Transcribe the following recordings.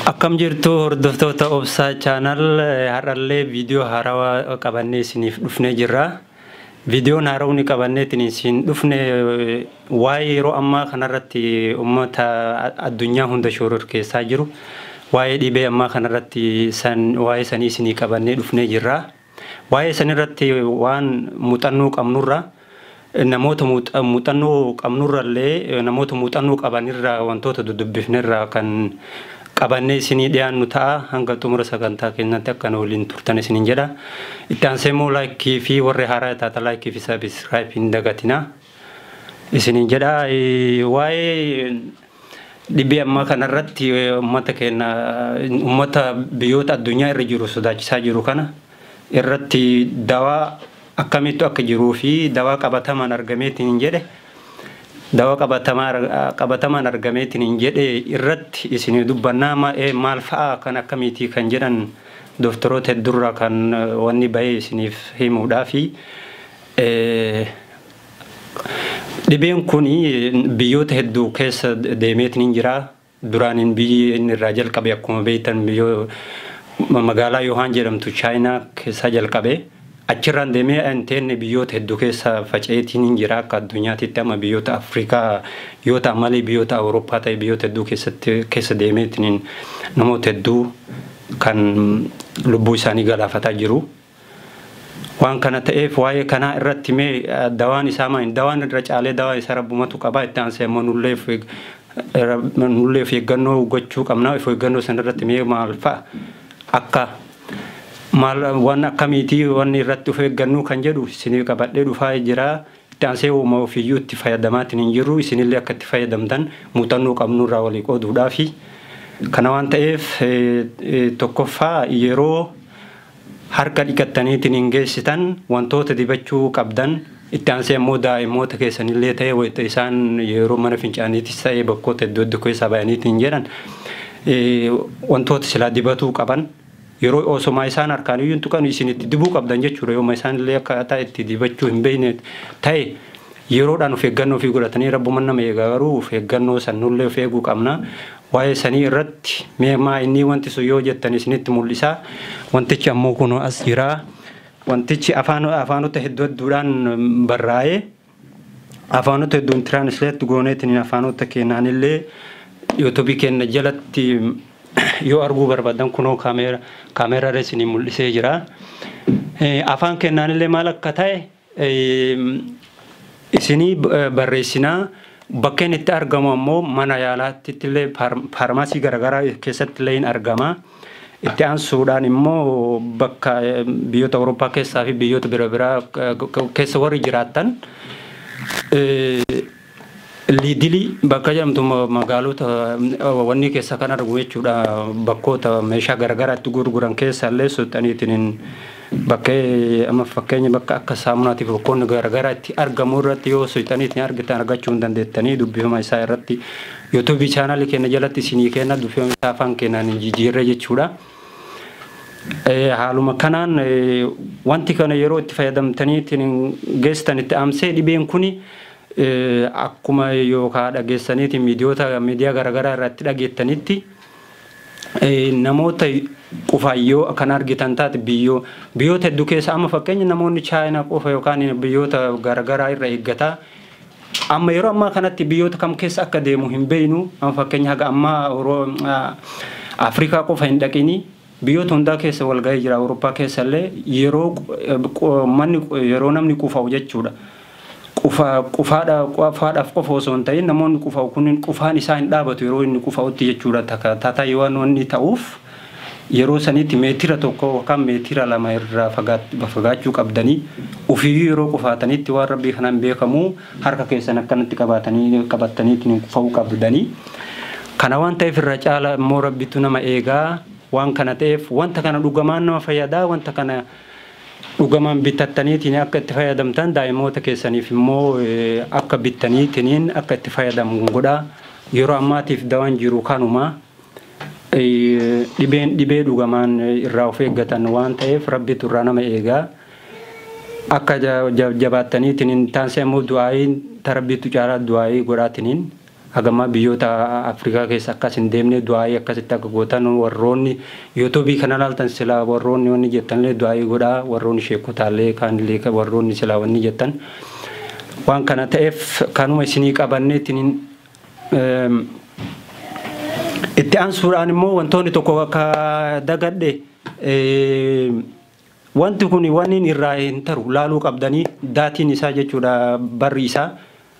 Akkam jirtu hordoftoota obsaa channel har'allee viidiyoo haarawaa qabannee isiniif dhufnee jirra. Viidiyoon haarawni qabannee isin dhufne waa'ee yeroo ammaa kanarratti uummata addunyaa hunda shororkeessaa jiru. Waa'ee dhibee ammaa kanarratti waa'ee sanii isinii qabannee dhufnee jirra. Waa'ee sanirratti waan muuxannoo qabnurra namoota muuxannoo qabnurrallee namoota muuxannoo qabanirra wantoota dudubbifnerra kan qabannee isinii dhiyaannu ta'a. Hanga xumura sagantaa keenyatti akka waliin turtan isiniin jedha. Itti aansee immoo laayikii fi warri haaraa taata laayikii fi sabiskiraayib hin dagatina isiniin jedha. Waa'ee dhibee ammaa kanarratti uummata biyyoota addunyaa irra jiru sodaachisaa jiru kana irratti dawaa akkamitti akka jiruu fi dawaa qabatamaan argameetiin hin jedhe. Dawaa qabatamaan argameetiin hin jedhe irratti isinii dubbannaa maal fa'aa kan akkamiitii kan jedhan doktoroota hedduurraa kan wanni bahee isiniif himuudhaafi dhibeen kun biyyoota hedduu keessa deemeetiin hin jira. Duraaniin biyyi inni irraa jalqabe akkuma beektan magaalaa Yohaan jedhamtu Chaayinaa keessaa jalqabe. Achirraan deemee antenne biyyoota hedduu keessa faca'eetiin hin jira akka addunyaatitti amma biyyoota Afrikaa yoo ta'an malee biyyoota Awurooppaa ta'e biyyoota hedduu keessa deemeetiin namoota hedduu kan lubbuu isaanii galaafataa jiru. Waan kana ta'eef waa'ee kanaa irratti mee dawaan isaa maal dawaan irra caalee dawaa isaa rabbumatu qabaa. Itti aansee immoo nullee of eeggannoo gochuu qabna. Of eeggannoo sanarratti mee maal fa'a akka waan akkamiitii wanni irratti of eeggannoo kan jedhu isinii qabadhee dhufaa jira. Itti aansee uuma ofiiyyuu itti fayyadamaatiin hin jirru isinillee akka itti fayyadamtan muuxannoo qabnurraa walii qooduudhaafi. Kana waan ta'eef tokkoffaa yeroo harka dhiqattaniitiin hin geessitan wantoota dibachuu qabdan. Itti aansee immoo daa'imoota keessanillee ta'e wayita isaan yeroo mana fincaaniitis ta'e bakkoota iddoo iddoo keessaa bayaniitiin jedhan wantoota silaa dibatuu qaban. Yeroo osoma isaan harkaan iyyuu tuqan isinitti dibuu qabdan jechuudha. Yooma isaanillee akkaataa itti dibachuu hin beekne ta'e yeroodhaan of eeggannoo fi godhatanii rabbuma nama eegaa garuu of eeggannoo sanullee of eeguu qabna. Waa'ee sanii irratti meemaa inni wanti sun yoo jettan isinitti mul'isa. Wantichi ammoo kun as jira. Wantichi afaanota hedduudhaan barraa'ee afaanota hedduun tiraansleet gooneetiin afaanota keenyaanillee yuutuubii keenya jalatti yoo arguu barbaadan kunoo kaameeraa isinii mul'isee jira. Afaan keenyaanillee maal akka ta'e isinii barreessinaa. Bakkeen itti argamu ammoo mana yaalaatti illee faarmaasii garaagaraa keessatti illee hin argama. Itti aansuudhaan immoo bakka biyyoota Awurooppaa keessaa fi biyyoota biraa keessa warri jiraattan Lidili bakka jedhamtu magaalota wanni keessa kan argamu jechuudha. Bakkoota meeshaa garaagaraa itti gurguran keessallee suuxaniitiin bakkee amma fakkeenya bakka akka saamunaatiif bakkoonni garaagaraa itti argamu irratti yoo suuxaniitiin argitan argachuu hin dandeettanii dubbifama isaa irratti yuutuubii chaanaalii keenya jalatti isinii kenna dubbifama isaa afaan keenyaan jijjiirre jechuudha. Haaluma kanaan wanti kana yeroo itti fayyadamtaniitiin geessitan itti aansee dhibeen kuni akkuma yookaan dhageessaniitiin miidiyaa garaagaraa irratti dhageettanitti namoota qufaayyoo kan argitan taate biyyoota hedduu keessa amma fakkeenya namoonni Chaayinaa qofa yookaan biyyoota garaagaraa irra eeggataa. Amma yeroo ammaa kanatti biyyoota kam keessa akka deemu hin beeknu. Amma fakkeenya haga ammaa Afrikaa qofa hin dhaqini. Biyyoota hundaa keessa walgahii jira. Awurooppaa keessallee yeroo namni qufaa'u jechuudha. Qufaadhaaf qofa osoo hin ta'in namoonni qufaa'u kun qufaan isaa hin dhaabatu yeroo inni qufaa'utti jechuudha. Taataa yoo wanni ta'uuf yeroo sanitti meetira tokko yookaan meetira lama irraa fagaachuu qabdanii ofiiyyuu yeroo qufaatanitti waan rabbii kanaan beekamu harka keessan akkanatti qabattaniitiin qufaa'uu qabdanii. Kana waan ta'eef irra caala immoo rabbitu nama eegaa. Waan kana ta'eef wanta kana dhugamaan nama fayyadaa. Wanta kana dhugamaan bitattaniitiin akka itti fayyadamtan daa'imoota keessaniif immoo akka bittaniitiin akka itti fayyadamu godhaa. Yeroo ammaatiif dawaan jiru kanuma dhibee dhugamaan irraa of eeggatan waan ta'eef rabbitu irraa nama eegaa. Akka jabaattaniitiin taansee immoo du'aayiin tarabbiitu caalaa du'aayii godhaatiniin Agama biyyoota Afrikaa keessa akkas hin deemne du'aayii akkasitti akka gootan warroonni yuutuubii kana laaltan silaa warroonni wanni jettanillee du'aayii godhaa warroonni sheekotaallee kaanillee warroonni silaa wanni jettan waan kana ta'eef kanuma isinii qabanneetiin itti aansuudhaan immoo wantoonni tokko akka dagadhe wanti kun waan inni irraa hin taru laaluu qabdanii daatiin isaa jechuudha barri isaa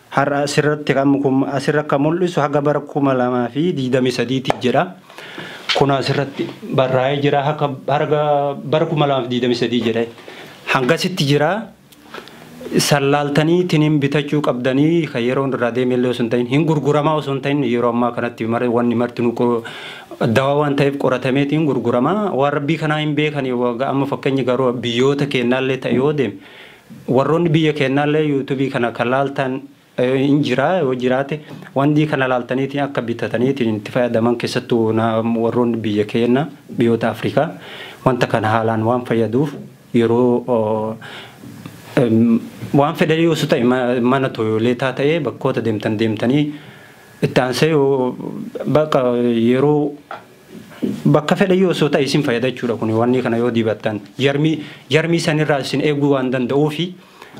har'a asirratti asirra akka mul'isu haga bara 2023 jira. Kun asirratti barraa'ee jira haga bara 2023 jedhe hangasitti jira. Sallaaltanii tiniin bitachuu qabdanii kan yeroo irraa deemellee osoo hin ta'in hin gurguramaa osoo hin ta'in yeroo ammaa kanatti wanni marti dawaa waan ta'eef qoratameetiin gurguramaa waan rabbii kanaa hin beekan amma fakkeenyi garuu biyyoota kennaallee ta'e yoo deem warroonni biyya kennaallee yuutuubii kana kan laaltan hin jira yoo jiraate wanti kana laaltaniitiin akka bitataniitiin itti fayyadaman keessattuu warroonni biyya kenna biyyoota Afrikaa wanta kana haalaan waan fayyaduuf yeroo waan fedhanii osoo ta'e mana toyoleetaa ta'ee bakkoota deemtanii itti aansee bakka yeroo bakka fedhanii osoo ta'e isin fayyadachuudha kun wanni kana yoo dibattan jarmii sanirraa isin eeguu waan danda'uufi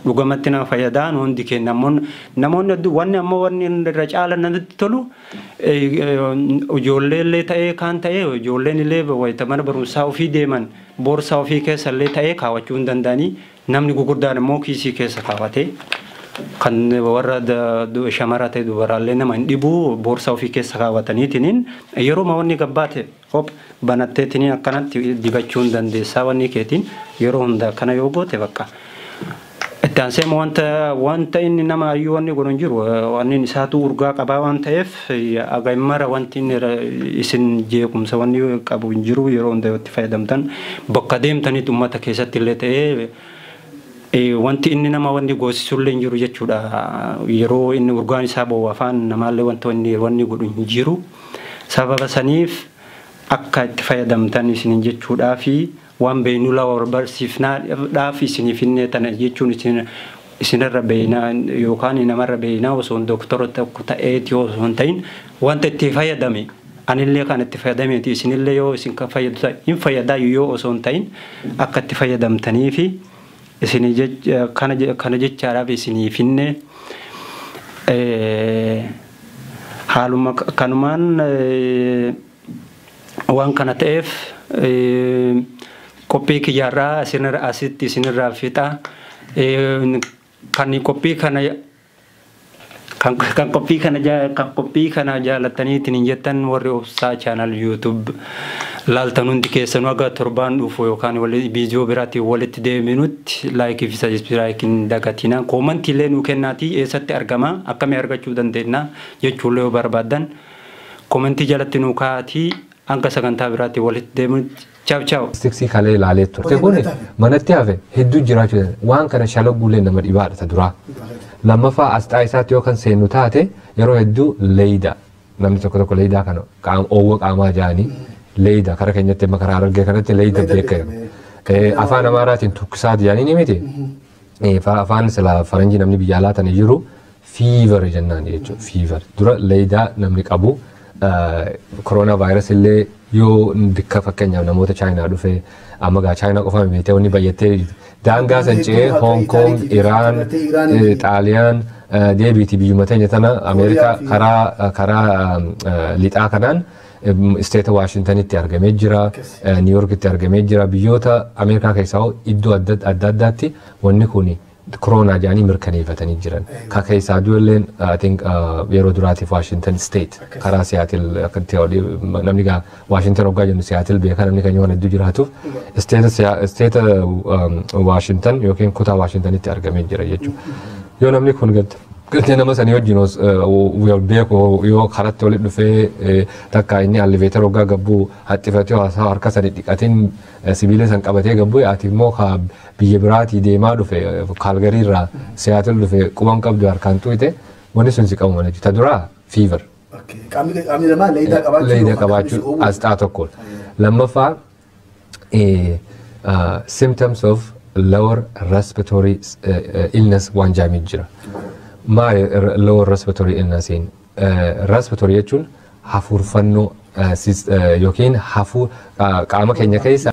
dhugamatti nama fayyadaan hundi kenna namoonni wanni ammoo wanni irra caala namatti tolu ijoolleellee ta'ee kaan ta'ee ijoolleen illee wayita mana barumsaa ofii deeman boorsaa ofii keessallee ta'ee kaawwachuu hin danda'anii namni gurguddaan immoo kiisii keessa kaawwatee kan warra shamara ta'e dubaraallee nama hin dhibu boorsaa ofii keessa kaawwataniitiin yeroo wanni gabbaate hop banatteetiin akkanatti dibachuu hin dandeessaa wanni keetiin yeroo hunda kana yoo goote bakka. Ittaansee wanta inni nama ayyuu wanni godhan jiru wanni isaatu urgaa qabaa waan ta'eef agaimara wanti isin jeequmsa wanni qabu hin jiru yeroo hunda itti fayyadamtan bakka deemtanitti uummata keessatti illee ta'ee wanti inni nama wanni goosisullee hin jiru jechuudha yeroo inni urgaan isaa ba'u afaan namaallee wanni godhu hin jiru sababa saniif akka itti fayyadamtan isin jechuudhaa fi waan beenu lawa barsiifnaadhaaf isiniif hinne tana jechuun isinirra beeyna yookaan namarra beeyna osoo doktora tokko ta'eeti osoo hin ta'in wanta itti fayyadame anillee kan itti fayyadameeti isinillee yoo isin kan fayyadu hin fayyadaa yoo osoo hin ta'in akka itti fayyadamtanii fi isin kana jechaadhaaf isiniif hinne haaluma kanumaan waan kana ta'eef koppii kiyyaarraa asitti isinirraa fixa kan koppii kana jaalataniitiin hin jettan warri obsaa chaanal YouTube laaltan hundi keessan aga torbaan dhufu yookaan viidiyoo biraatiin walitti deebinutti laayikii fi sabiskiraayikiin dagatina koomantiilee nu kennaati eessatti argama akkamii argachuu dandeenya jechuullee yoo barbaadan koomantii jalatti nu kaa'atii hanga sagantaa biraatiin walitti deebinutti. Ciao ciao. Stiksi kale laaleettu. Kun manatti hafe hedduu jiraachuu waan kana shalagguulee nama dhibaadha duraa. Lammaffaa asxaa isaatti yoo kan seennu taate yeroo hedduu leeyida namni tokko leeyidaa kana oowwa qaamaa jaanii leeyida kara keenyatti makara argee kanatti leeyida beekamu. Afaan Amaaraatiin tukkisaati jaanii ni miti. Afaan sila faranjii namni biyya alaa tani jiru fever jennaan jechuudha. Fever dura leeyidaa namni qabu corona virus illee yoo dikka fakkeenyaaf namoota China dhufe amma gaa China qofa miti wanni bayyattee daangaa sancee Hong Kong, Iran, Xaaliyaan deebiiti biyyuma teenya tana Ameerikaa karaa lixaa kanaan isteeta Waashintanitti argamee jira, Niiyorkitti argamee jira biyyoota Ameerikaa keessaa iddoo adda addaatti wanni kuni corona jaanii mirkaneeffatanii jiran. Ka keessaa du'elleen I think yeroo duraatiif Washington State karaa Seattle akkatti namni gaa Washington hoggaa jennu Seattle beekaa namni kan yoo hedduu jiraatuuf isteeta Washington yookiin kutaa Washingtonitti argamee jira jechuudha. Yoo namni kun galtee nama sanii wajjin beeku yoo karatti walitti dhufee takka inni elevator hoggaa gabbuu haxxifatee harka sadi dhiqatiin sibiila san qabatee gabbuu ati immoo biyya biraatii deemaa dhufe Kaalgarii irraa Seattle dhufe quban qabdu harkaan tuute wanni sun si qabu mana jechuudha. Duraa fever. Qaamni namaa leeyida qabaachuu asxaa tokkodha. Lammaffaa symptoms of lower respiratory illness waan jaamii jira. My lower respiratory illness in respiratory jechuun hafuurfannoo yookiin qaama keenya keessa